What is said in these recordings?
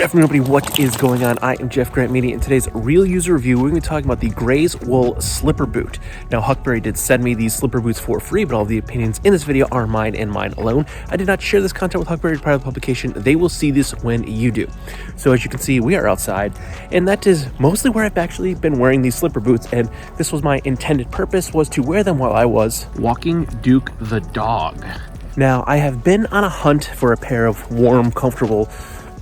Everybody, what is going on? I am Jeffgrantmedia. In today's real user review, we're going to be talking about the Gray's Wool Slipper Boot. Now, Huckberry did send me these slipper boots for free, but all the opinions in this video are mine and mine alone. I did not share this content with Huckberry prior to the publication. They will see this when you do. So as you can see, we are outside, and that is mostly where I've actually been wearing these slipper boots, and this was my intended purpose, was to wear them while I was walking Duke the dog. Now, I have been on a hunt for a pair of warm, comfortable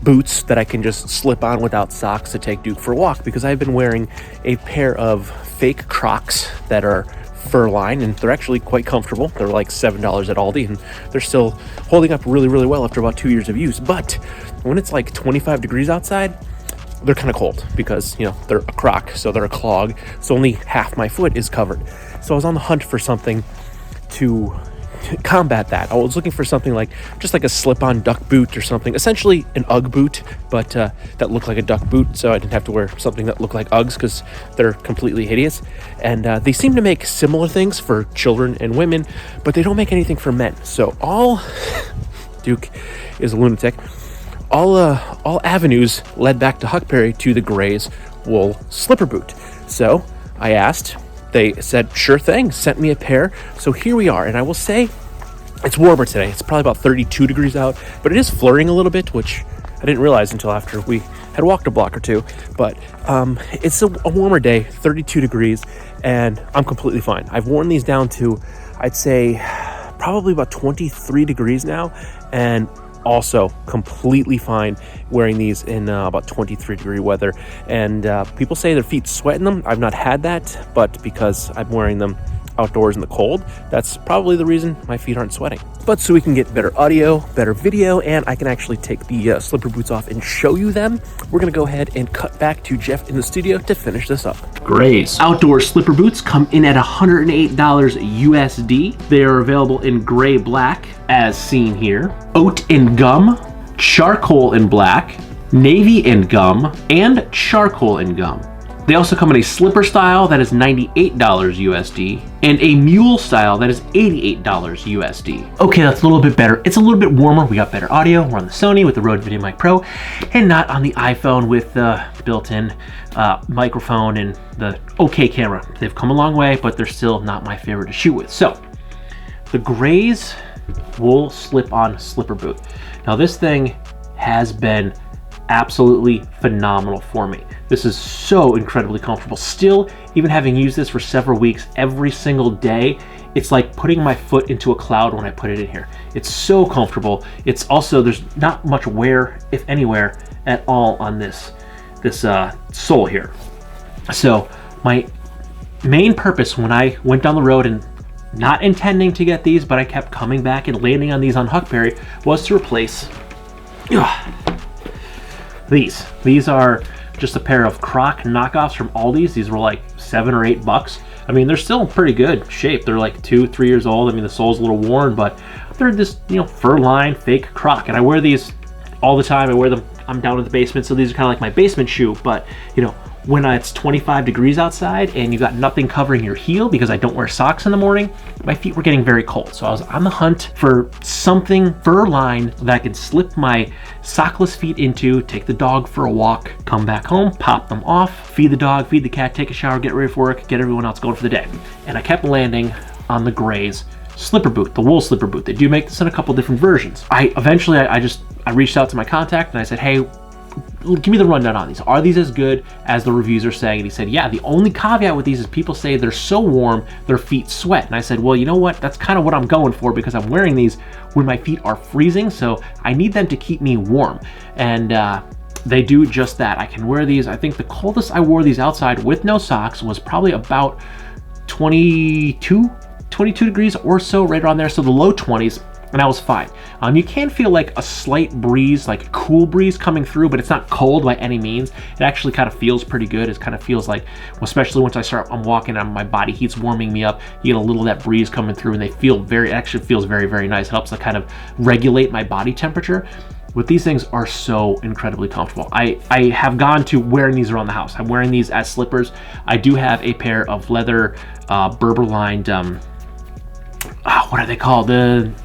boots that I can just slip on without socks to take Duke for a walk, because I've been wearing a pair of fake Crocs that are fur lined, and they're actually quite comfortable. They're like $7 at Aldi, and they're still holding up really, really well after about 2 years of use. But when it's like 25 degrees outside, they're kind of cold because, you know, they're a Croc, so they're a clog, so only half my foot is covered. So I was on the hunt for something to combat that. I was looking for something like just like a slip-on duck boot or something, essentially an Ugg boot, but that looked like a duck boot, so I didn't have to wear something that looked like Uggs because they're completely hideous. And they seem to make similar things for children and women, but they don't make anything for men. So all Duke is a lunatic. All avenues led back to Huckberry to the Gray's Wool Slipper Boot. So I asked. They said, sure thing, sent me a pair. So here we are. And I will say, it's warmer today. It's probably about 32 degrees out, but it is flurrying a little bit, which I didn't realize until after we had walked a block or two. But it's a warmer day, 32 degrees, and I'm completely fine. I've worn these down to, I'd say, probably about 23 degrees now, and also completely fine wearing these in about 23 degree weather. And people say their feet sweat in them. I've not had that, but because I'm wearing them outdoors in the cold, that's probably the reason my feet aren't sweating. But so we can get better audio, better video, and I can actually take the slipper boots off and show you them, we're gonna go ahead and cut back to Jeff in the studio to finish this up. Gray's outdoor slipper boots come in at $108 USD. They are available in gray black, as seen here, oat and gum, charcoal and black, navy and gum, and charcoal and gum. They also come in a slipper style that is $98 USD and a mule style that is $88 USD. Okay, that's a little bit better. It's a little bit warmer. We got better audio. We're on the Sony with the Rode VideoMic Pro and not on the iPhone with the built-in microphone and the okay camera. They've come a long way, but they're still not my favorite to shoot with. So the Gray's Wool Slip-On Slipper Boot. Now this thing has been absolutely phenomenal for me. This is so incredibly comfortable. Still, even having used this for several weeks every single day, it's like putting my foot into a cloud when I put it in here. It's so comfortable. It's also, there's not much wear, if anywhere, at all on this sole here. So my main purpose when I went down the road, and not intending to get these, but I kept coming back and landing on these on Huckberry, was to replace these. These are just a pair of Croc knockoffs from Aldi's. These were like $7 or $8. I mean, they're still in pretty good shape. They're like 2-3 years old. I mean, the sole's a little worn, but they're this, you know, fur-lined fake Croc. And I wear these all the time. I wear them, I'm down in the basement, so these are kind of like my basement shoe. But, you know, when it's 25 degrees outside and you got nothing covering your heel because I don't wear socks in the morning, my feet were getting very cold. So I was on the hunt for something fur-lined that I could slip my sockless feet into, take the dog for a walk, come back home, pop them off, feed the dog, feed the cat, take a shower, get ready for work, get everyone else going for the day. And I kept landing on the Gray's slipper boot, the wool slipper boot. They do make this in a couple different versions. I reached out to my contact and I said, hey, give me the rundown on these. Are these as good as the reviews are saying? And he said, yeah, the only caveat with these is people say they're so warm, their feet sweat. And I said, well, you know what? That's kind of what I'm going for, because I'm wearing these when my feet are freezing, so I need them to keep me warm. And they do just that. I can wear these. I think the coldest I wore these outside with no socks was probably about 22 degrees or so, right around there. So the low 20s. And I was fine. You can feel like a slight breeze, like a cool breeze coming through, but it's not cold by any means. It actually kind of feels pretty good. It kind of feels like, especially once I'm walking and my body heat's warming me up, you get a little of that breeze coming through, and they feel it actually feels very, very nice. It helps to kind of regulate my body temperature. But these things are so incredibly comfortable. I have gone to wearing these around the house. I'm wearing these as slippers. I do have a pair of leather Berber lined, what are they called?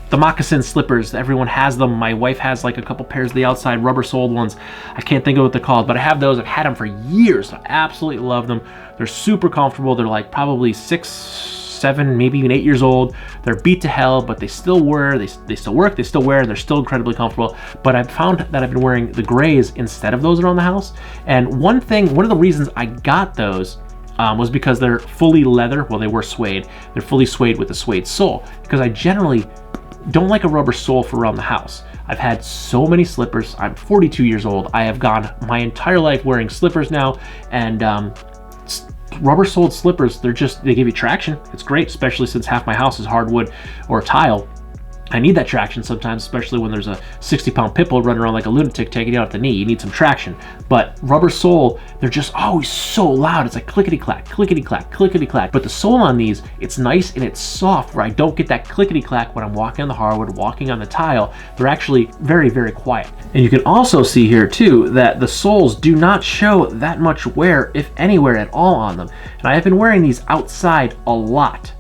the moccasin slippers. Everyone has them. My wife has like a couple pairs of the outside rubber soled ones. I can't think of what they're called, but I have those. I've had them for years. I absolutely love them. They're super comfortable. They're like probably 6, 7, maybe even 8 years old. They're beat to hell, but they still wear, they still work, they still wear, and they're still incredibly comfortable. But I've found that I've been wearing the grays instead of those around the house. And one of the reasons I got those was because they're fully leather. Well, they were suede. They're fully suede with a suede sole, because I generally don't like a rubber sole for around the house. I've had so many slippers. I'm 42 years old. I have gone my entire life wearing slippers now, and rubber soled slippers, they give you traction. It's great, especially since half my house is hardwood or tile. I need that traction sometimes, especially when there's a 60-pound pit bull running around like a lunatic taking you out at the knee. You need some traction. But rubber sole, they're just always so loud. It's like clickety-clack, clickety-clack, clickety-clack. But the sole on these, it's nice and it's soft, where I don't get that clickety-clack when I'm walking on the hardwood, walking on the tile. They're actually very, very quiet. And you can also see here too that the soles do not show that much wear, if anywhere at all, on them. And I have been wearing these outside a lot.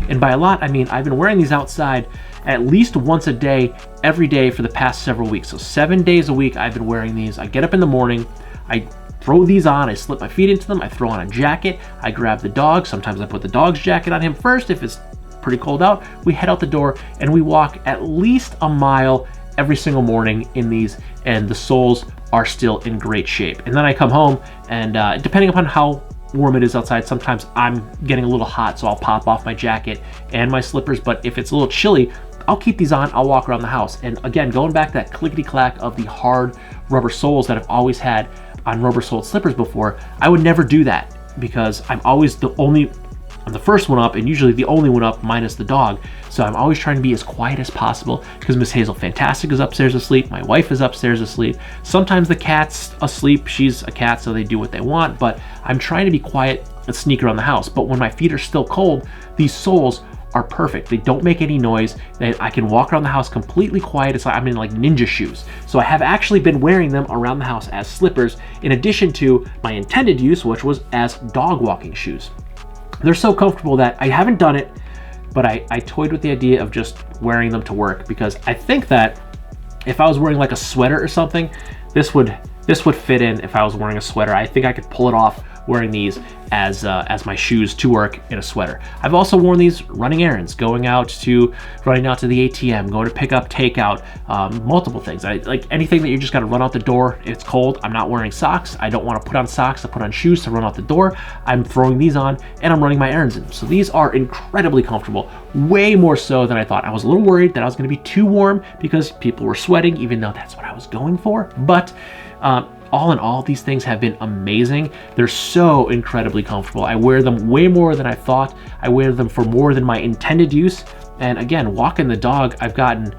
And by a lot, I mean I've been wearing these outside at least once a day, every day for the past several weeks. So 7 days a week I've been wearing these. I get up in the morning, I throw these on, I slip my feet into them, I throw on a jacket, I grab the dog. Sometimes I put the dog's jacket on him first if it's pretty cold out. We head out the door and we walk at least a mile every single morning in these, and the soles are still in great shape. And then I come home and depending upon how warm it is outside, sometimes I'm getting a little hot, so I'll pop off my jacket and my slippers. But if it's a little chilly, I'll keep these on, I'll walk around the house. And again, going back to that clickety-clack of the hard rubber soles that I've always had on rubber soled slippers before, I would never do that, because I'm always I'm the first one up and usually the only one up minus the dog. So I'm always trying to be as quiet as possible, because Miss Hazel Fantastic is upstairs asleep, my wife is upstairs asleep. Sometimes the cat's asleep, she's a cat so they do what they want, but I'm trying to be quiet and sneak around the house. But when my feet are still cold, these soles are perfect. They don't make any noise. I can walk around the house completely quiet. It's like I'm in like ninja shoes. So I have actually been wearing them around the house as slippers, in addition to my intended use, which was as dog walking shoes. They're so comfortable that I haven't done it, but I toyed with the idea of just wearing them to work, because I think that if I was wearing like a sweater or something, this would fit in. If I was wearing a sweater, I think I could pull it off wearing these as my shoes to work in a sweater. I've also worn these running errands, running out to the ATM, going to pick up takeout, multiple things. Like anything that you just got to run out the door. It's cold, I'm not wearing socks. I don't want to put on socks to put on shoes to run out the door. I'm throwing these on and I'm running my errands in. So these are incredibly comfortable, way more so than I thought. I was a little worried that I was going to be too warm because people were sweating, even though that's what I was going for. But all in all, these things have been amazing. They're so incredibly comfortable. I wear them way more than I thought. I wear them for more than my intended use. And again, walking the dog, I've gotten,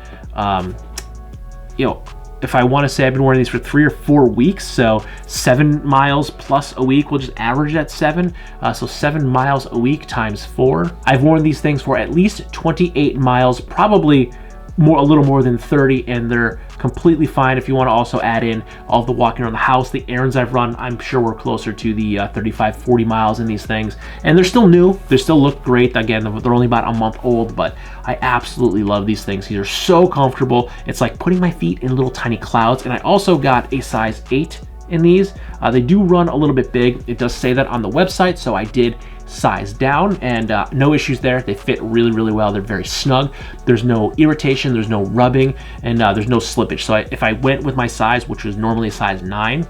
if I want to say, I've been wearing these for 3 or 4 weeks. So 7 miles plus a week, we'll just average at 7. So 7 miles a week times 4. I've worn these things for at least 28 miles, probably a little more than 30, and they're completely fine. If you want to also add in all the walking around the house, the errands I've run, I'm sure we're closer to the 35, 40 miles in these things. And they're still new. They still look great. Again, they're only about a month old, but I absolutely love these things. These are so comfortable. It's like putting my feet in little tiny clouds. And I also got a size 8 in these. They do run a little bit big. It does say that on the website, so I did size down, and no issues there. They fit really, really well. They're very snug. There's no irritation, there's no rubbing, and there's no slippage. So if I went with my size, which was normally a size 9,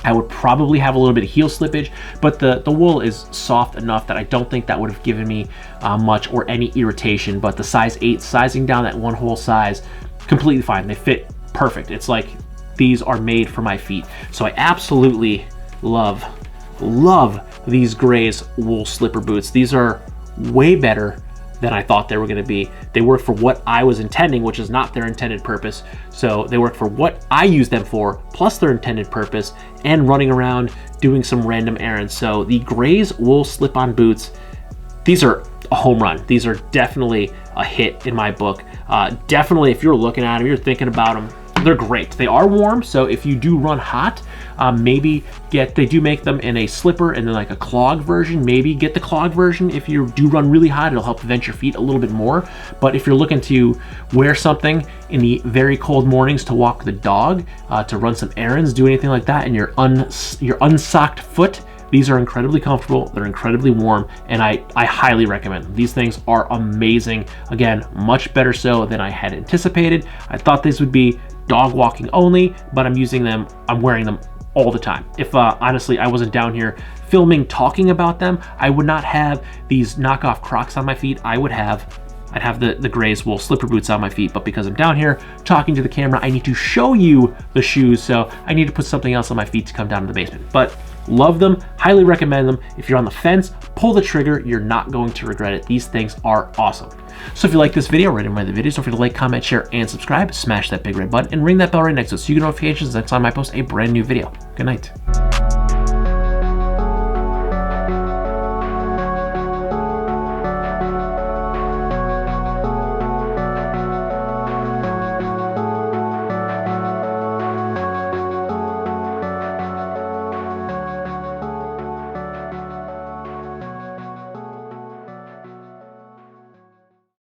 I would probably have a little bit of heel slippage, but the wool is soft enough that I don't think that would have given me much or any irritation. But the size 8, sizing down that one whole size, completely fine. They fit perfect. It's like these are made for my feet. So I absolutely love these Grays wool slipper boots. These are way better than I thought they were going to be. They work for what I was intending, which is not their intended purpose. So they work for what I use them for, plus their intended purpose, and running around doing some random errands. So the Grays wool slip-on boots, these are a home run. These are definitely a hit in my book. Definitely, if you're looking at them, you're thinking about them, they're great. They are warm, so if you do run hot, maybe they do make them in a slipper and then like a clog version. Maybe get the clog version. If you do run really hot, it'll help vent your feet a little bit more. But if you're looking to wear something in the very cold mornings to walk the dog, to run some errands, do anything like that, and your unsocked foot, these are incredibly comfortable, they're incredibly warm, and I highly recommend them. These things are amazing. Again, much better so than I had anticipated. I thought these would be dog walking only, but I'm wearing them all the time. If honestly I wasn't down here filming talking about them, I would not have these knockoff Crocs on my feet. I'd have the Gray's wool slipper boots on my feet, but because I'm down here talking to the camera, I need to show you the shoes, so I need to put something else on my feet to come down to the basement. But love them, highly recommend them. If you're on the fence, pull the trigger, you're not going to regret it. These things are awesome. So if you like this video, right in my other videos, don't forget to like, comment, share, and subscribe. Smash that big red button and ring that bell right next to it so you get notifications next time I post a brand new video. Good night.